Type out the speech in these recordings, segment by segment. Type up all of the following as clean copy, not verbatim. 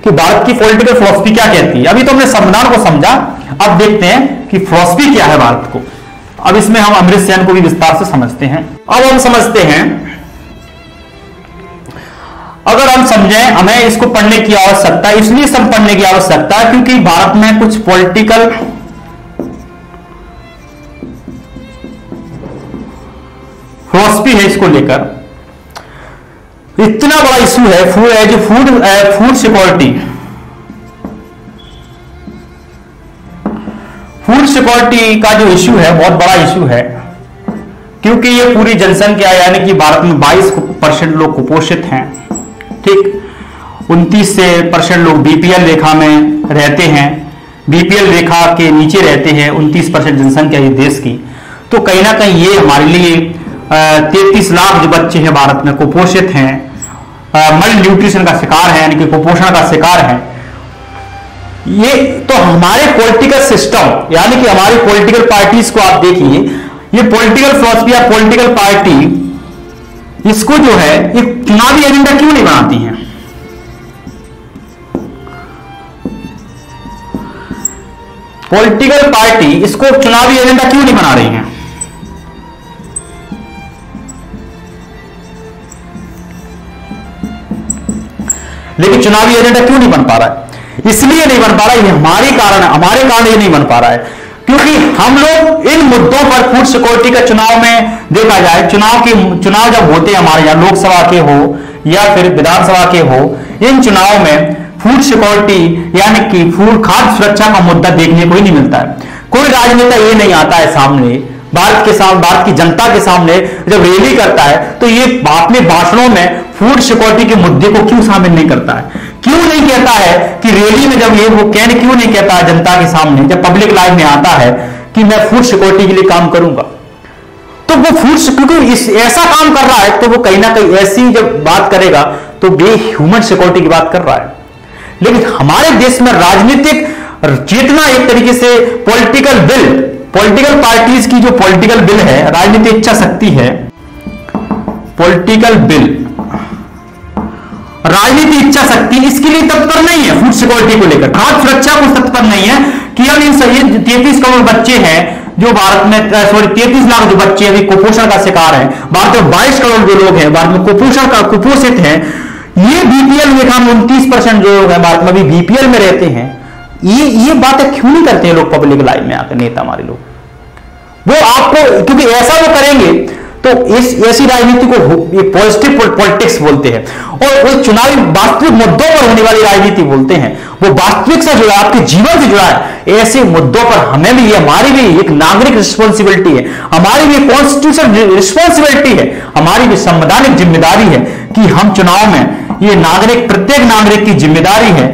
कि भारत की political philosophy क्या कहती है। अभी तो हमने संविधान को समझा, अब देखते हैं कि फिलॉसफी क्या है भारत को। अब इसमें हम अमृत सेन को भी विस्तार से समझते हैं। अब हम समझते हैं, अगर हम समझें, हमें इसको पढ़ने की आवश्यकता है, इसलिए सब पढ़ने की आवश्यकता है क्योंकि भारत में कुछ पॉलिटिकल फिलॉसफी है, इसको लेकर इतना बड़ा इशू है फूड सिक्योरिटी। फूड सिक्योरिटी का जो इशू है बहुत बड़ा इशू है, क्योंकि ये पूरी जनसंख्या यानी कि भारत में 22% लोग कुपोषित हैं, ठीक, 29% लोग बीपीएल रेखा में रहते हैं, बीपीएल रेखा के नीचे रहते हैं 29% जनसंख्या ये देश की। तो कहीं ना कहीं ये हमारे लिए 33 लाख जो बच्चे हैं भारत में कुपोषित हैं, मल न्यूट्रिशन का शिकार है, यानी कि कुपोषण का शिकार है। ये तो हमारे पॉलिटिकल सिस्टम यानी कि हमारी पॉलिटिकल पार्टीज को आप देखिए, ये पॉलिटिकल फिलॉसफी या पॉलिटिकल पार्टी इसको जो है एक चुनावी एजेंडा क्यों नहीं बनाती हैं? पॉलिटिकल पार्टी इसको चुनावी एजेंडा क्यों नहीं बना रही हैं? लेकिन चुनावी एजेंडा क्यों नहीं बन पा रहा है? इसलिए नहीं बन पा रहा है, ये हमारे कारण ये नहीं बन पा रहा है क्योंकि हम लोग इन मुद्दों पर फूड सिक्योरिटी का चुनाव में देखा जाए, चुनाव जब होते हैं हमारे यहाँ, लोकसभा के हो या फिर विधानसभा के हो, इन चुनाव में फूड सिक्योरिटी यानी कि फूड खाद्य सुरक्षा का मुद्दा देखने को ही नहीं मिलता है। कोई राजनेता ये नहीं आता है सामने, भारत की जनता के सामने जब रैली करता है तो ये अपने भाषणों में फूड सिक्योरिटी के मुद्दे को क्यों शामिल नहीं करता है? क्यों नहीं कहता है कि रैली में जब ये वो क्यों नहीं कहता है जनता के सामने, जब पब्लिक लाइफ में आता है कि मैं फूड सिक्योरिटी के लिए काम करूंगा? तो वो क्योंकि ऐसा काम कर रहा है तो वो कहीं ना कहीं ऐसी जब बात करेगा तो ह्यूमन सिक्योरिटी की बात कर रहा है। लेकिन हमारे देश में राजनीतिक चेतना एक तरीके से पॉलिटिकल पार्टीज की जो पॉलिटिकल बिल है, राजनीतिक इच्छा शक्ति है, पॉलिटिकल बिल राजनीति इच्छा शक्ति इसके लिए तत्पर नहीं है। फूड सिक्योरिटी को लेकर, खाद्य सुरक्षा को तत्पर नहीं है कि हम इन सभी 33 करोड़ बच्चे हैं जो भारत में 33 लाख जो बच्चे अभी कुपोषण का शिकार हैं, भारत में 22 करोड़ जो लोग हैं भारत में कुपोषित हैं, ये बीपीएल रेखा में 29% जो लोग हैं भारत में अभी बीपीएल में रहते हैं। ये बातें क्यों नहीं करते हैं लोग पब्लिक लाइफ में आकर, नेता हमारे लोग? वो आपको, क्योंकि ऐसा वो करेंगे तो ऐसी राजनीति को पॉजिटिव पॉलिटिक्स बोलते हैं और वो चुनावी वास्तविक मुद्दों पर होने वाली राजनीति बोलते हैं। वो वास्तविक से जुड़ा, आपके जीवन से जुड़ा है। ऐसे मुद्दों पर हमें भी, हमारी भी एक नागरिक रिस्पॉन्सिबिलिटी है, हमारी भी कॉन्स्टिट्यूशन रिस्पॉन्सिबिलिटी है, हमारी भी संवैधानिक जिम्मेदारी है कि हम चुनाव में ये प्रत्येक नागरिक की जिम्मेदारी है,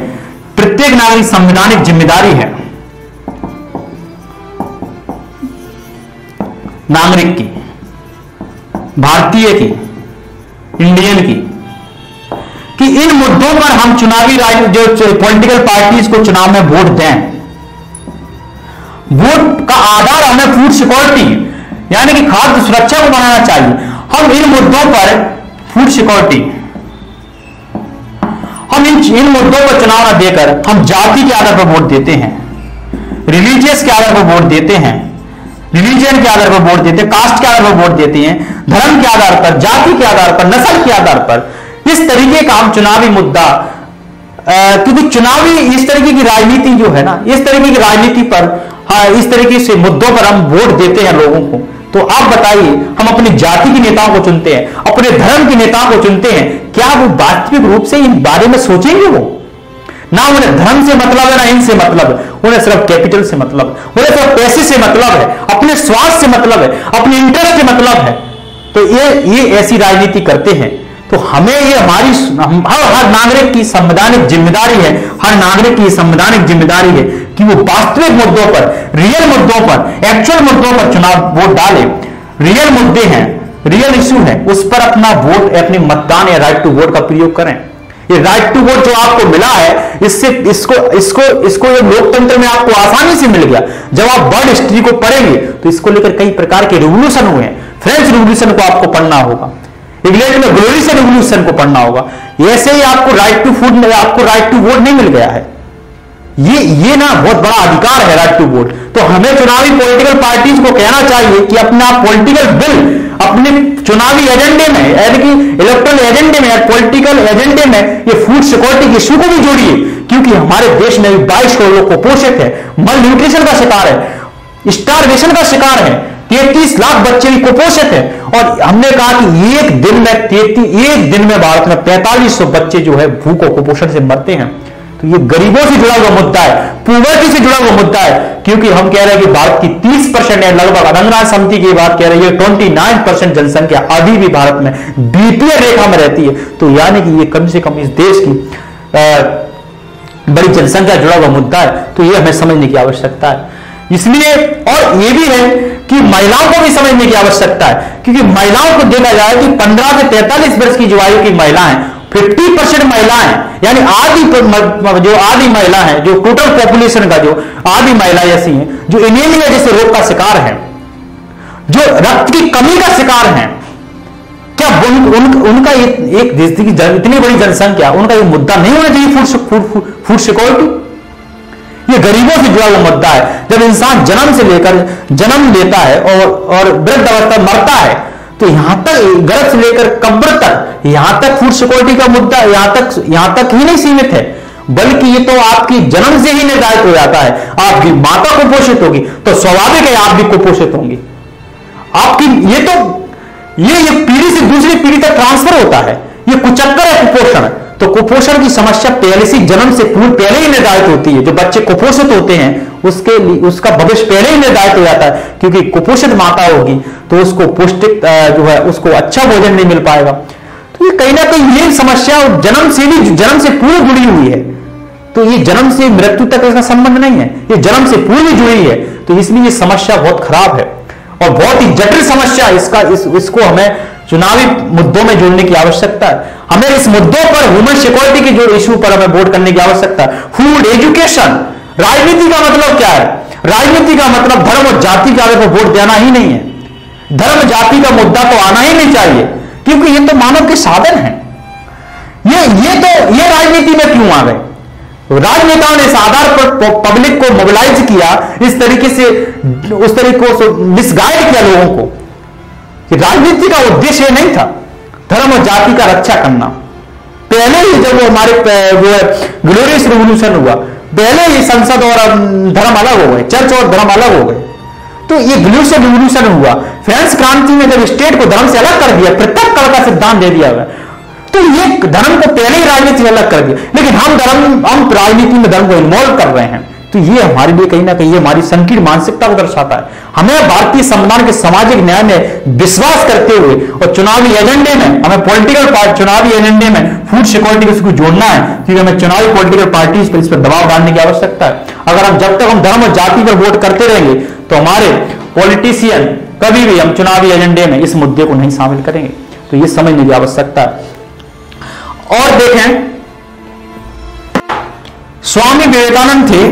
प्रत्येक नागरिक संवैधानिक जिम्मेदारी है नागरिक की, भारतीय की, इंडियन की, कि इन मुद्दों पर हम चुनावी जो पॉलिटिकल पार्टीज को चुनाव में वोट दें। वोट का आधार हमें फूड सिक्योरिटी यानी कि खाद्य सुरक्षा को बनाना चाहिए। हम इन मुद्दों पर फूड सिक्योरिटी, हम इन मुद्दों पर चुनाव न देकर हम जाति के आधार पर वोट देते हैं, रिलीजियस के आधार पर वोट देते हैं, रिलीजन के आधार पर वोट देते हैं, कास्ट के आधार पर वोट देते हैं, धर्म के आधार पर, जाति के आधार पर, नस्ल के आधार पर। इस तरीके का हम चुनावी मुद्दा, क्योंकि चुनावी इस तरीके की राजनीति जो है ना, इस तरीके की राजनीति पर, इस तरीके से मुद्दों पर हम वोट देते हैं लोगों को। तो आप बताइए, हम अपनी जाति के नेताओं को चुनते हैं, अपने धर्म के नेताओं को चुनते हैं, क्या वो वास्तविक रूप से इन बारे में सोचेंगे? वो ना उन्हें धर्म से मतलब है, ना इनसे मतलब है, उन्हें सिर्फ कैपिटल से मतलब है, उन्हें सिर्फ पैसे से मतलब है, अपने स्वार्थ से मतलब है, अपने इंटरेस्ट से मतलब है। तो ये ऐसी राजनीति करते हैं। तो हमें ये हर नागरिक की संवैधानिक जिम्मेदारी है, हर नागरिक की संवैधानिक जिम्मेदारी है कि वो वास्तविक मुद्दों पर, रियल मुद्दों पर, एक्चुअल मुद्दों पर चुनाव वोट डाले। रियल मुद्दे हैं, रियल इश्यू है, उस पर अपना वोट, अपनी मतदान या राइट टू वोट का प्रयोग करें। ये राइट टू वोट जो आपको मिला है, इसको ये लोकतंत्र में आपको आसानी से मिल गया। जब आप वर्ल्ड हिस्ट्री को पढ़ेंगे तो इसको लेकर कई प्रकार के रिवोल्यूशन हुए हैं। फ्रेंच रिवोल्यूशन को आपको पढ़ना होगा, इंग्लैंड में ग्लोरी से रिवोल्यूशन को पढ़ना होगा। ऐसे ही आपको राइट टू फूड, आपको राइट टू वोट नहीं मिल गया है। ये ना बहुत बड़ा अधिकार है राइट टू वोट। तो हमें चुनावी पॉलिटिकल पार्टीज को कहना चाहिए कि अपना पॉलिटिकल बिल अपने चुनावी एजेंडे में, यानी कि इलेक्टोरल एजेंडे में या पॉलिटिकल एजेंडे में ये फूड सिक्योरिटी इश्यू को भी जोड़िए, क्योंकि हमारे देश में 22 करोड़ लोग कुपोषित है, मल न्यूट्रिशन का शिकार है, स्टारवेशन का शिकार है, 33 लाख बच्चे भी कुपोषित है। और हमने कहा कि एक दिन में भारत में 4500 बच्चे जो है भूख और कुपोषण से मरते हैं। तो ये गरीबों से जुड़ा हुआ मुद्दा है, पुअर्टी से जुड़ा हुआ मुद्दा है, क्योंकि हम कह रहे हैं कि भारत की 30% है, लगभग अनंगराज समिति की बात कह रही है 29% जनसंख्या अभी भी भारत में बीपीएल रेखा में रहती है। तो यानी कि ये कम से कम इस देश की बड़ी जनसंख्या जुड़ा हुआ मुद्दा है। तो ये हमें समझने की आवश्यकता है। इसलिए और ये भी है कि महिलाओं को भी समझने की आवश्यकता है, क्योंकि महिलाओं को देखा जाए कि 15 से 43 वर्ष की जो आयु की महिलाएं, 50% महिलाएं, यानी आधी महिला है, जो टोटल पॉपुलेशन का जो आधी महिलाएं ऐसी हैं जो एनीमिया जैसे रोग का शिकार है, जो रक्त की कमी का शिकार है। क्या उनका एक देश की इतनी बड़ी जनसंख्या, उनका ये मुद्दा नहीं होना चाहिए फूड सिक्योरिटी? ये गरीबों से जुड़ा हुआ मुद्दा है। जब इंसान जन्म लेता है और वृद्ध अवस्था मरता है, तो यहां तक गर्भ से लेकर कब्र तक, यहां तक फूड सिक्योरिटी का मुद्दा यहां तक ही नहीं सीमित है, बल्कि ये तो आपकी जन्म से ही निर्धारित हो जाता है। आपकी माता कुपोषित होगी तो स्वाभाविक है आप भी कुपोषित होंगे। आपकी ये पीढ़ी से दूसरी पीढ़ी तक ट्रांसफर होता है। ये कुचक्कर है कुपोषण। तो कुपोषण की समस्या पहले से जन्म से पहले ही निर्धारित होती है। जो बच्चे कुपोषित होते हैं उसका भविष्य पहले ही निर्धारित हो जाता है, क्योंकि कुपोषित माता होगी तो उसको पौष्टिक जो है उसको अच्छा भोजन नहीं मिल पाएगा। तो ये कहीं ना कहीं ये समस्या जन्म से पूरी जुड़ी हुई है। तो ये जन्म से मृत्यु तक इसका संबंध नहीं है, ये जन्म से पूरी जुड़ी है। तो इसलिए ये समस्या बहुत खराब है और बहुत ही जटिल समस्या। इसको हमें चुनावी मुद्दों में जोड़ने की आवश्यकता है। हमें इस मुद्दों पर ह्यूमन सिक्योरिटी के जो इश्यू पर हमें वोट करने की आवश्यकता है। फूड, एजुकेशन, राजनीति का मतलब क्या है? राजनीति का मतलब धर्म और जाति के आधार पर वोट देना ही नहीं है। धर्म जाति का मुद्दा तो आना ही नहीं चाहिए, क्योंकि ये तो मानव के साधन है। ये राजनीति में क्यों आ गए? राजनेताओं ने इस आधार पर पब्लिक को मोबिलाइज किया, इस तरीके से उस तरीके से मिसगाइड किया लोगों को कि राजनीति का उद्देश्य नहीं था धर्म और जाति का रक्षा करना। पहले ही जब हमारे ग्लोरियस रिवोल्यूशन हुआ, पहले ही संसद और धर्म अलग हो गए, चर्च और धर्म अलग हो गए। तो ये ग्लोरियस रिवोल्यूशन हुआ। फ्रेंच क्रांति में जब स्टेट को धर्म से अलग कर दिया, पृथक कर का सिद्धांत दे दिया गया, तो ये धर्म को पहले ही राजनीति से अलग कर दिया। लेकिन हम राजनीति में धर्म को इन्वॉल्व कर रहे हैं। तो ये हमारे लिए कहीं ना कहीं हमारी संकीर्ण मानसिकता को दर्शाता है। हमें भारतीय संविधान के सामाजिक न्याय में विश्वास करते हुए और चुनावी एजेंडे में हमें चुनावी एजेंडे में फूड सिक्योरिटी को जोड़ना है, क्योंकि हमें चुनावी पॉलिटिकल पार्टीज पर इस पर दबाव डालने की आवश्यकता है। अगर जब तक हम धर्म और जाति पर वोट करते रहेंगे तो हमारे पॉलिटिशियन कभी भी हम चुनावी एजेंडे में इस मुद्दे को नहीं शामिल करेंगे। तो ये समझने की आवश्यकता है। और देखें, स्वामी विवेकानंद थे,